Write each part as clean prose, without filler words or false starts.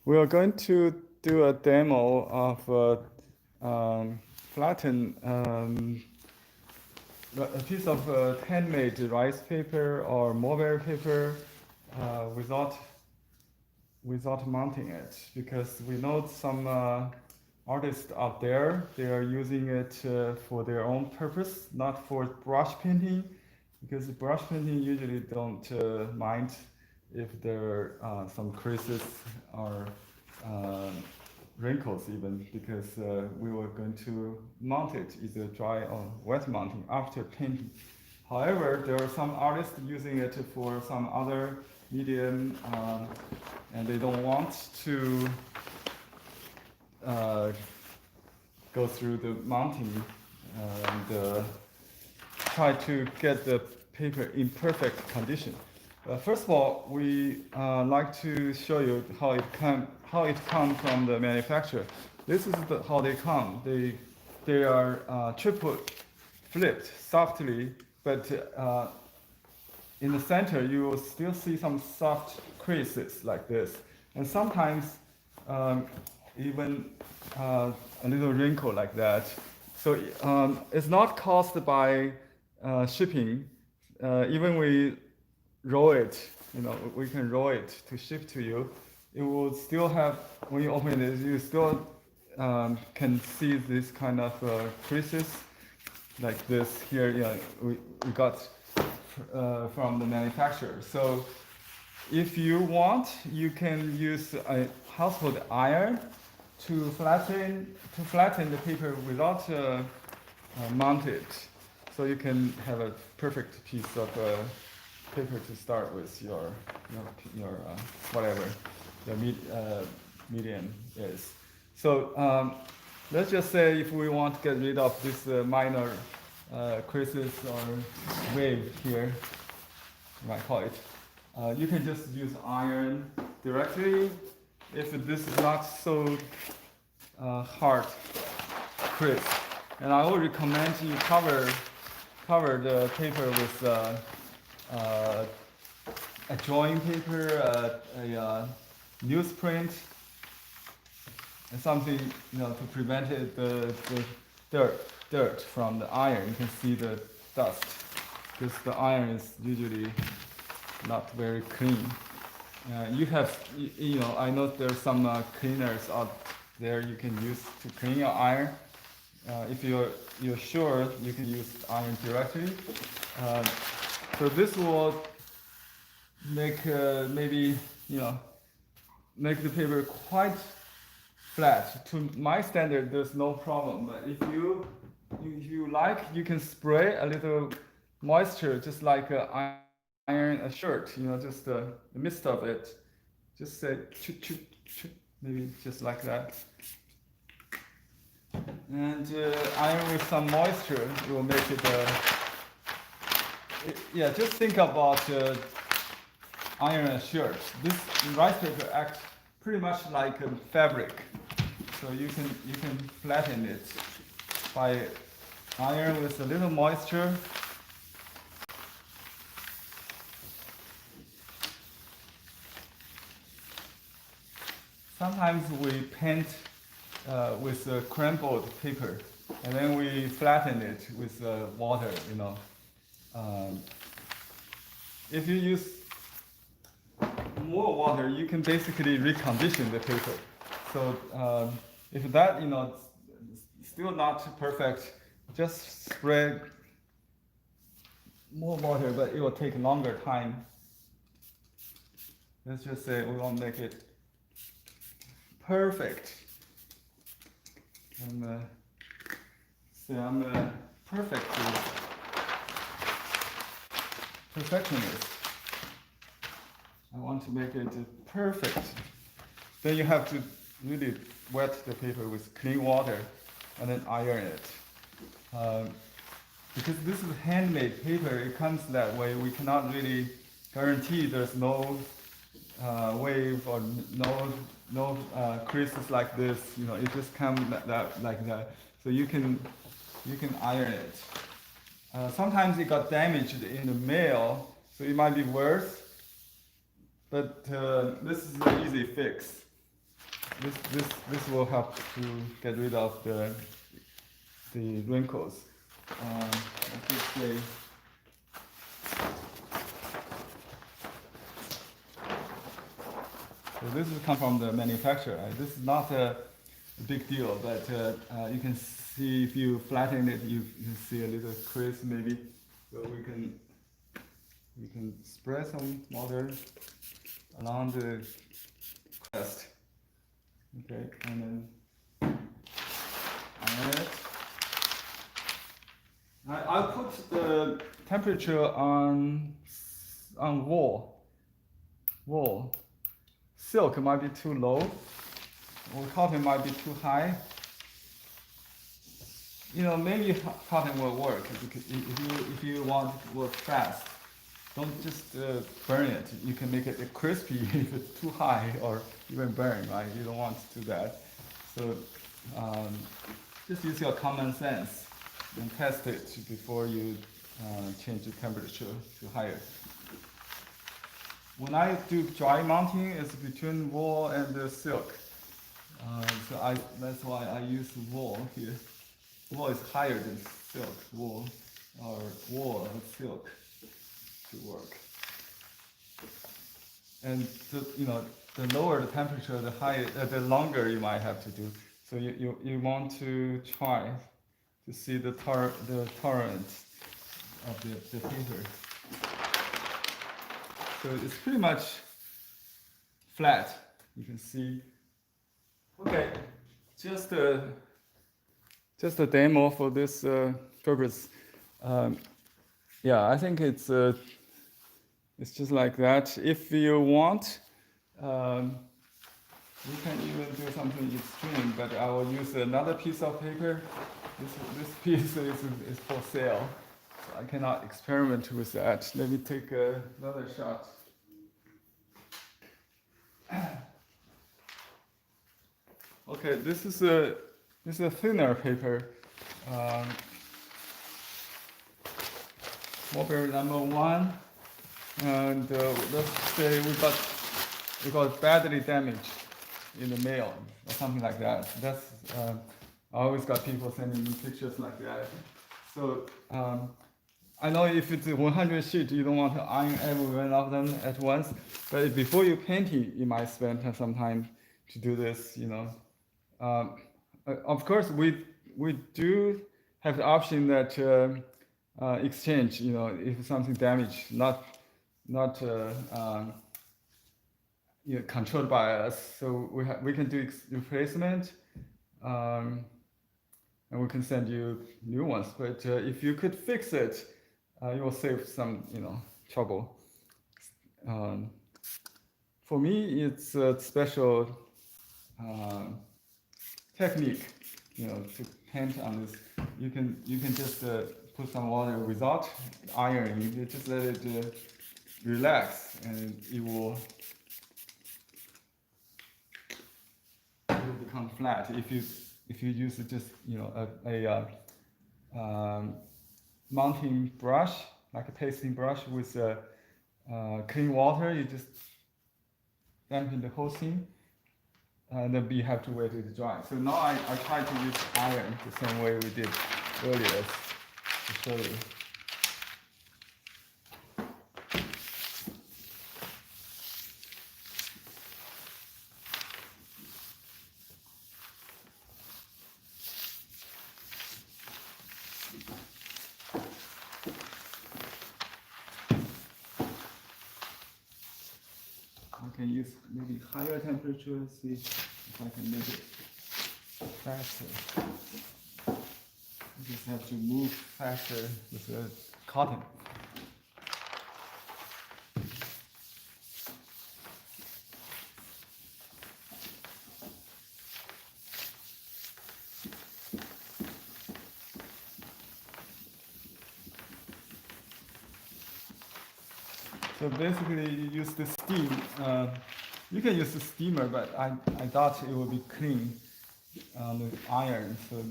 We are going to do a demo of flatten a piece of handmade rice paper or mulberry paper without mounting it, because we know some artists out there, they are using it for their own purpose, not for brush painting, because brush painting usually don't mind if there are some creases or uh, wrinkles even, because we were going to mount it either dry or wet mounting after painting. However, there are some artists using it for some other medium, and they don't want to go through the mounting and try to get the paper in perfect condition. First of all, we like to show you how it comes from the manufacturer. This is how they come. They are triple flipped softly, but in the center you will still see some soft creases like this, and sometimes even a little wrinkle like that. So it's not caused by shipping. Even we roll it, we can roll it to ship to you. It will still have, when you open it, you still can see this kind of creases like this here. Yeah, we got from the manufacturer. So if you want, you can use a household iron to flatten the paper without mount it. So you can have a perfect piece of paper to start with your whatever the medium is. So let's just say if we want to get rid of this minor creases or wave here, you might call it, you can just use iron directly if this is not so hard crisp. And I would recommend you cover the paper with a drawing paper, a newsprint, and something to prevent the dirt from the iron. You can see the dust, because the iron is usually not very clean. You have, I know there's some cleaners out there you can use to clean your iron. If you're sure, you can use iron directly. So this will make maybe make the paper quite flat. To my standard, there's no problem. But if you like, you can spray a little moisture, just like iron a shirt. Just the mist of it. Just say choo choo choo, maybe just like that. And iron with some moisture, it will make it. Yeah, just think about iron a shirt. This rice paper acts pretty much like a fabric, so you can flatten it by iron with a little moisture. Sometimes we paint with crumpled paper, and then we flatten it with water. If you use more water, you can basically recondition the paper. So if that still not perfect, just spray more water, but it will take longer time. Let's just say we want to make it perfect. I'm perfectionist. I want to make it perfect. Then you have to really wet the paper with clean water and then iron it. Because this is handmade paper, it comes that way. We cannot really guarantee there's no wave or no creases like this. It just comes like that. So you can iron it. Sometimes it got damaged in the mail, so it might be worse. But this is an easy fix. this will help to get rid of the wrinkles. Let me say. So this will come from the manufacturer. This is not a big deal, but you can see if you flatten it, you can see a little crease maybe. So we can spread some water along the crest. Okay, and then add it. I'll put the temperature on wool. Silk might be too low, or cotton might be too high. You know, maybe cotton will work if you want it to work fast. Don't just burn it. You can make it crispy if it's too high or even burn, right? You don't want to do that. So just use your common sense and test it before you change the temperature to higher. When I do dry mounting, it's between wool and the silk. That's why I use wool here. Wool is higher than silk, wool or silk to work. And the lower the temperature, the higher, the longer you might have to do. So you want to try to see the tolerance of the paper. So it's pretty much flat. You can see. Okay, just a demo for this purpose. Yeah, I think it's just like that. If you want, we can even do something extreme. But I will use another piece of paper. This piece is for sale. I cannot experiment with that. Let me take another shot. Okay, this is a thinner paper. Mulberry number 1, and let's say we got badly damaged in the mail or something like that. That's I always got people sending me pictures like that. So. I know if it's 100 sheets, you don't want to iron every one of them at once. But before you paint it, you might spend some time to do this. Of course, we do have the option that exchange. If something damaged, not controlled by us, so we can do replacement. And we can send you new ones. But if you could fix it, you will save some, trouble. For me, it's a special technique, to paint on this. You can just put some water without ironing. You just let it relax, and it will become flat. If you use just a mounting brush, like a pasting brush with clean water, you just dampen the whole thing, and then you have to wait it to dry. So now I try to use iron the same way we did earlier to show you. I can use maybe higher temperature, see if I can make it faster. You just have to move faster with the cotton. So basically, you use the steam. You can use the steamer, but I thought it would be clean on the iron. So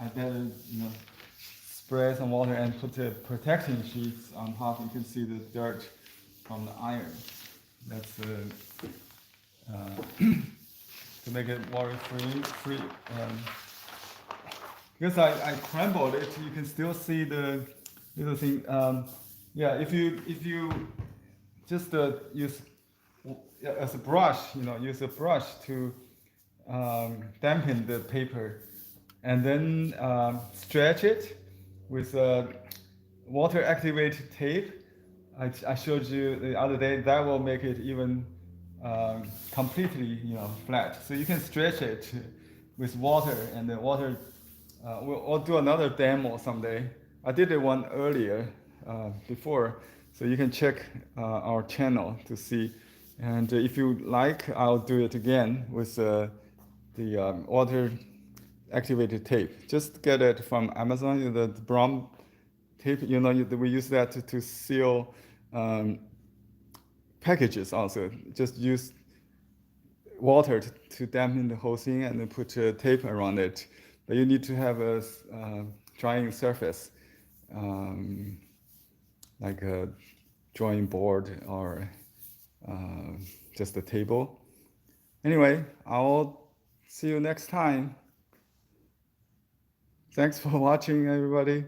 I better spray some water and put the protecting sheets on top. You can see the dirt from the iron. That's make it worry-free. Because I crumbled it, you can still see the little thing. Yeah, if you just use as a brush, use a brush to dampen the paper, and then stretch it with water activated tape. I showed you the other day. That will make it even completely flat. So you can stretch it with water, and the water. We'll do another demo someday. I did one earlier before, so you can check our channel to see. And if you like, I'll do it again with the water activated tape. Just get it from Amazon, the brown tape. We use that to seal packages also. Just use water to dampen the whole thing and then put tape around it. But you need to have a drying surface, like a drawing board or just a table. Anyway, I'll see you next time. Thanks for watching, everybody.